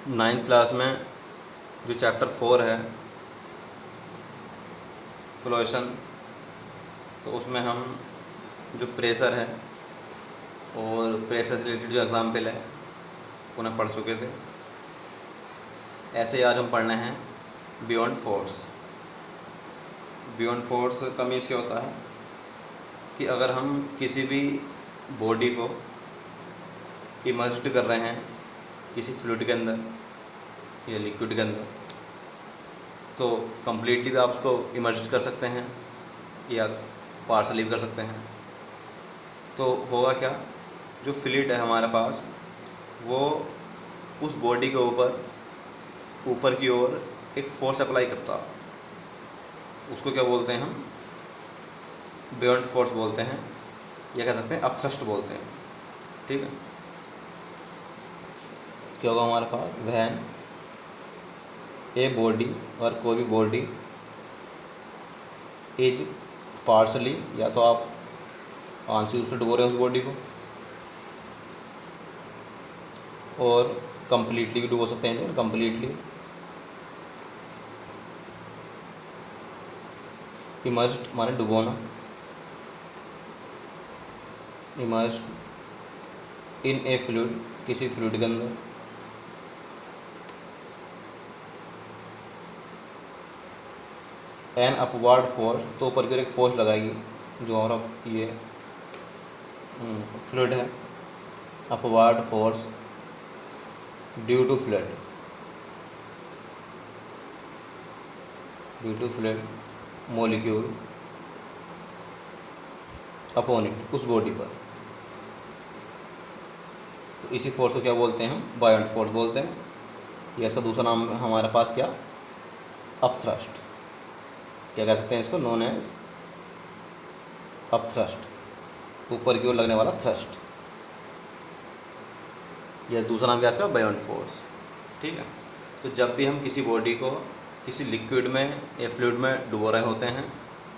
9th class में जो chapter 4 है फ्लोएशन, तो उसमें हम जो प्रेशर है और प्रेशर से रिलेटेड जो एग्जाम्पल है उन्हें पढ़ चुके थे। ऐसे ही आज हम पढ़ने हैं बियॉन्ड फोर्स। बियॉन्ड फोर्स का मीन्स क्या होता है कि अगर हम किसी भी बॉडी को इमर्ज्ड कर रहे हैं किसी फ्लूइड के अंदर या लिक्विड के अंदर, तो कम्प्लीटली भी आप उसको इमर्ज कर सकते हैं या पार्सली भी कर सकते हैं। तो होगा क्या, जो फ्लूइड है हमारे पास वो उस बॉडी के ऊपर की ओर एक फोर्स अप्लाई करता, उसको क्या बोलते हैं हम, बियॉन्ड फोर्स बोलते हैं, या कह सकते हैं अपथ्रस्ट बोलते हैं। ठीक है, क्या होगा हमारे पास, व्हेन ए बॉडी, और कोई भी बॉडी इज पार्सली, या तो आप आंशिक रूप से डुबो रहे हैं उस बॉडी को, और कंप्लीटली भी डुबो सकते हैं। कंप्लीटली इमर्ज्ड माने डुबोना, इमर्ज्ड इन ए फ्लूइड, किसी फ्लूइड के अंदर, एन अपवर्ड फोर्स, तो ऊपर की ओर एक फोर्स लगाएगी जो हमारा ये फ्लूइड है, upward force due to fluid molecule upon it, उस बॉडी पर। तो इसी फोर्स को क्या बोलते हैं हम, बायोंड फोर्स बोलते हैं, या इसका दूसरा नाम हमारे पास क्या, अपथ्रस्ट, क्या कह सकते हैं इसको, नोन एज अपथ्रस्ट, ऊपर की ओर लगने वाला थ्रस्ट, या दूसरा नाम क्या है इसका, बायोंड फोर्स। ठीक है, तो जब भी हम किसी बॉडी को किसी लिक्विड में या फ्लूइड में डुबो रहे होते हैं,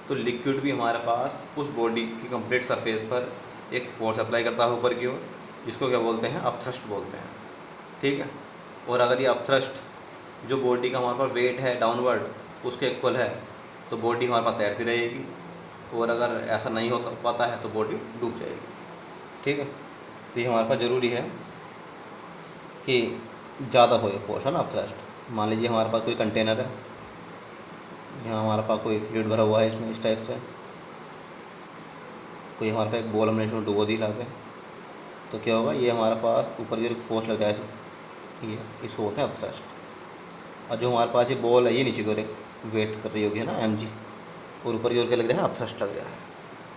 तो लिक्विड भी हमारे पास उस बॉडी की कंप्लीट सरफेस पर एक फोर्स अप्लाई करता है ऊपर की ओर, जिसको क्या बोलते हैं, अपथ्रस्ट बोलते हैं। ठीक है, और अगर ये अपथ्रस्ट जो बॉडी का हमारे पास वेट है डाउनवर्ड उसके इक्वल है, तो बॉडी हमारे पास तैरती रहेगी, और अगर ऐसा नहीं हो पाता है तो बॉडी डूब जाएगी। ठीक है, तो ये हमारे पास ज़रूरी है कि ज़्यादा हो ये फोर्स, है ना, अपथ्रस्ट। मान लीजिए हमारे पास कोई कंटेनर है, यहाँ हमारे पास कोई फ्लूइड भरा हुआ है, इसमें इस टाइप से कोई हमारे पास एक बॉल हमने इसमें डुबो दी ला के, तो क्या होगा, ये हमारे पास ऊपर की एक फोर्स लग जाए, ये इसको बोलते हैं अपथ्रस्ट। और जो हमारे पास ये बॉल है ये नीचे की ओर एक वेट कर रही होगी, है ना, mg, और ऊपर की ओर क्या लग रहा है, अपथ्रस्ट लग रहा है।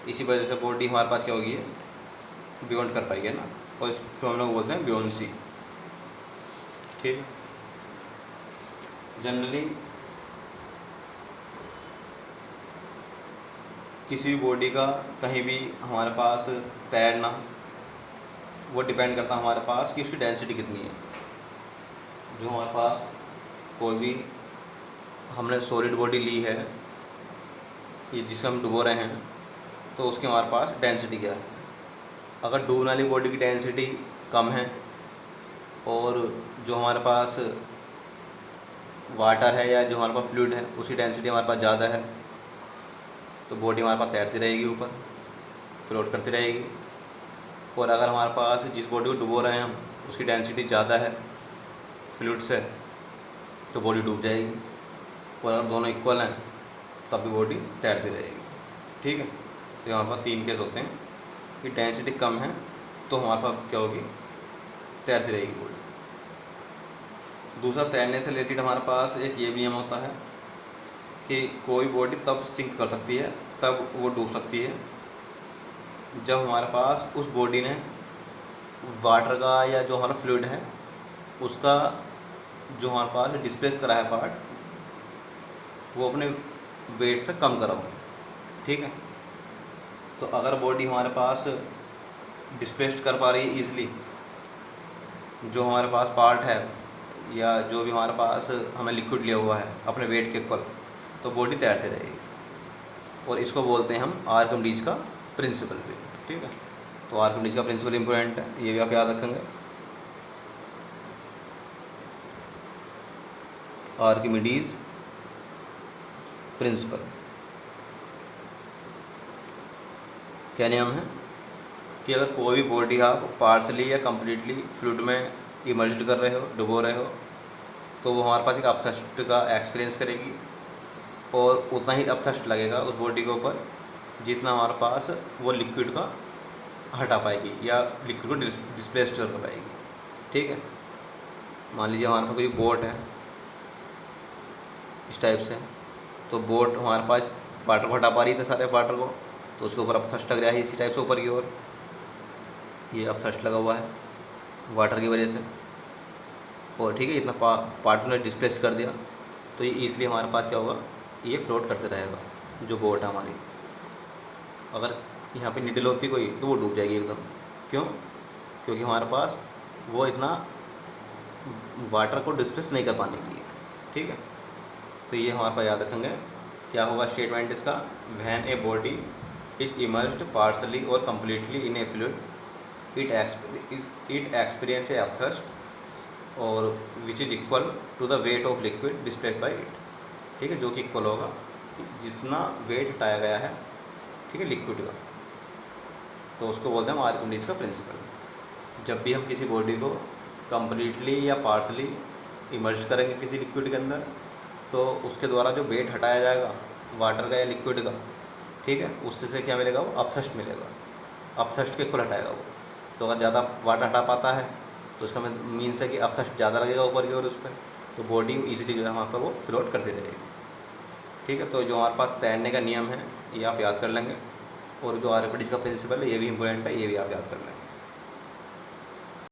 इसी वजह से बॉडी हमारे पास क्या होगी, बियॉन्ड कर पाएगी, है ना, और इसको हम लोग बोलते हैं बियॉन्सी। ठीक, जनरली किसी भी बॉडी का कहीं भी हमारे पास तैरना वो डिपेंड करता है हमारे पास कि उसकी डेंसिटी कितनी है। जो हमारे पास कोई भी हमने सॉलिड बॉडी ली है, ये जिसे हम डुबो रहे हैं, तो उसकी हमारे पास डेंसिटी क्या है। अगर डूबने वाली बॉडी की डेंसिटी कम है और जो हमारे पास वाटर है या जो हमारे पास फ्लूइड है उसकी डेंसिटी हमारे पास ज़्यादा है, तो बॉडी हमारे पास तैरती रहेगी, ऊपर फ्लोट करती रहेगी। और अगर हमारे पास जिस बॉडी को डुबो रहे हैं हम उसकी डेंसिटी ज़्यादा है फ्लूइड से, तो बॉडी डूब जाएगी। और अगर दोनों इक्वल हैं तब भी बॉडी तैरती रहेगी। ठीक है, तो हमारे पास 3 केस होते हैं कि डेंसिटी कम है तो हमारे पास क्या होगी, तैरती रहेगी बॉडी। दूसरा, तैरने से रिलेटेड हमारे पास एक ये भी नियम होता है कि कोई बॉडी तब सिंक कर सकती है, तब वो डूब सकती है, जब हमारे पास उस बॉडी ने वाटर का या जो हमारा फ्लूइड है उसका जो हमारे पास डिस्प्लेस करा है पार्ट, वो अपने वेट से कम करा हो। ठीक है, तो अगर बॉडी हमारे पास डिस्प्लेस कर पा रही है ईजिली जो हमारे पास पार्ट है या जो भी हमारे पास हमें लिक्विड लिया हुआ है अपने वेट के इक्वल, तो बॉडी तैरती रहेगी। और इसको बोलते हैं हम आर्किमिडीज का प्रिंसिपल भी। ठीक है, तो आर्किमिडीज का प्रिंसिपल इंपॉर्टेंट है, ये भी आप याद रखेंगे। Archimedes principal. क्या नियम है कि अगर कोई भी बॉडी आप पार्शली या कंप्लीटली फ्लूइड में इमर्ज्ड कर रहे हो, डुबो रहे हो, तो वो हमारे पास एक अपथ्रस्ट का एक्सपीरियंस करेगी और उतना ही अपथ्रस्ट लगेगा उस बॉडी के ऊपर जितना हमारे पास वो लिक्विड का हटा पाएगी या लिक्विड को डिस्प्लेस कर पाएगी। ठीक है, मान लीजिए हमारे पास कोई बोट है इस टाइप से, तो बोट हमारे पास वाटर को हटा पा रही थी, सारे वाटर को, तो उसके ऊपर अपथ्रस्ट लग रहा है इसी टाइप से ऊपर की ओर, ये अपथ्रस्ट लगा हुआ है वाटर की वजह से, और ठीक है इतना पार्ट ने डिस्प्लेस कर दिया, तो ये इसलिए हमारे पास क्या होगा, ये फ्लोट करते रहेगा जो बोट है हमारी। अगर यहाँ पे निडल होती कोई तो वो डूब जाएगी एकदम। क्यों? क्योंकि हमारे पास वो इतना वाटर को डिस्प्लेस नहीं कर पाने की है। ठीक है, तो ये हमारे पास याद रखेंगे। क्या होगा स्टेटमेंट इसका, when a body is immersed partially or completely in a fluid it experience a upthrust और which is equal to the weight of liquid displace by it. ठीक है, जो कि इक्वल होगा जितना वेट हटाया गया है, ठीक है, लिक्विड का, तो उसको बोलते हैं हम आर्किमिडीज का प्रिंसिपल। जब भी हम किसी बॉडी को कंप्लीटली या पार्शली इमर्ज करेंगे किसी लिक्विड के अंदर, तो उसके द्वारा जो वेट हटाया जाएगा वाटर का या लिक्विड का, ठीक है, उससे से क्या मिलेगा, वो अपथ्रस्ट मिलेगा, अपथ्रस्ट के इक्वल हटाएगा वो। तो अगर ज़्यादा वाटर हटा पाता है तो उसका मीन्स है कि अपथ्रस्ट ज़्यादा लगेगा ऊपर की ओर उस पर, तो बॉडी ईजिली जो है वहाँ पर वो फ्लोट करती रहेगी। ठीक है, तो जो हमारे पास तैरने का नियम है ये आप याद कर लेंगे, और जो आर्किमिडीज का प्रिंसिपल है ये भी इंपॉर्टेंट है, ये भी आप याद कर लेंगे।